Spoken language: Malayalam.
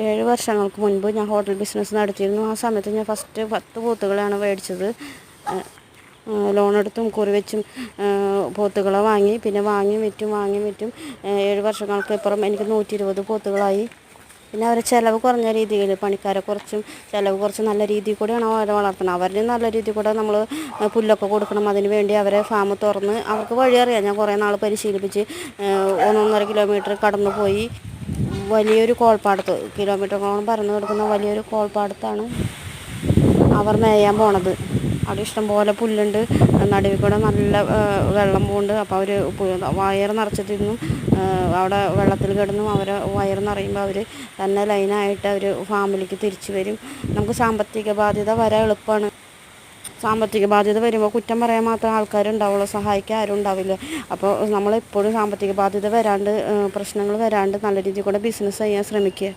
7 വർഷങ്ങൾക്ക് മുൻപ് ഞാൻ ഹോട്ടൽ ബിസിനസ് നടത്തിയിരുന്നു. ആ സമയത്ത് ഞാൻ ഫസ്റ്റ് 10 പോത്തുകളാണ് മേടിച്ചത്. ലോണെടുത്തും കുറി വെച്ചും പോത്തുകളെ വാങ്ങി. പിന്നെ വാങ്ങി വിറ്റും 7 വർഷങ്ങൾക്ക് ഇപ്പുറം എനിക്ക് 120 പോത്തുകളായി. പിന്നെ അവരെ ചിലവ് കുറഞ്ഞ രീതിയിൽ പണിക്കാരെ കുറച്ചും ചിലവ് കുറച്ച് നല്ല രീതിയിൽ കൂടെയാണ് അവരെ വളർത്തുന്നത്. അവരുടെ നല്ല രീതിയിൽ കൂടെ നമ്മൾ പുല്ലൊക്കെ കൊടുക്കണം. അതിന് വേണ്ടി അവരെ ഫാം തുറന്ന് അവർക്ക് വഴി അറിയാം. ഞാൻ കുറേ നാൾ പരിശീലിപ്പിച്ച് 1.5 കിലോമീറ്റർ കടന്നു പോയി വലിയൊരു കോൾപ്പാടത്ത്, കിലോമീറ്ററുകളോളം പരന്നു കിടക്കുന്ന വലിയൊരു കോൾപ്പാടത്താണ് അവർ മേയാൻ പോണത്. അവിടെ ഇഷ്ടംപോലെ പുല്ലുണ്ട്, നടുവിൽ കൂടെ നല്ല വെള്ളം പോകുന്നുണ്ട്. അപ്പോൾ അവർ വയറ് നിറച്ചിട്ടിരുന്നു അവിടെ വെള്ളത്തിൽ കിടന്നും അവരെ വയറ് നിറയുമ്പോൾ അവർ തന്നെ ലൈനായിട്ട് അവർ ഫാമിലേക്ക് തിരിച്ചു വരും. നമുക്ക് സാമ്പത്തിക ബാധ്യത വരാൻ എളുപ്പമാണ്. സാമ്പത്തിക ബാധ്യത വരുമ്പോൾ കുറ്റം പറയാൻ മാത്രം ആൾക്കാരുണ്ടാവുള്ളൂ, സഹായിക്കാൻ ആരും ഉണ്ടാവില്ല. അപ്പോൾ നമ്മളെപ്പോഴും സാമ്പത്തിക ബാധ്യത വരാണ്ട്, പ്രശ്നങ്ങൾ വരാണ്ട് നല്ല രീതിയിൽ കൂടെ ബിസിനസ് ചെയ്യാൻ ശ്രമിക്കുക.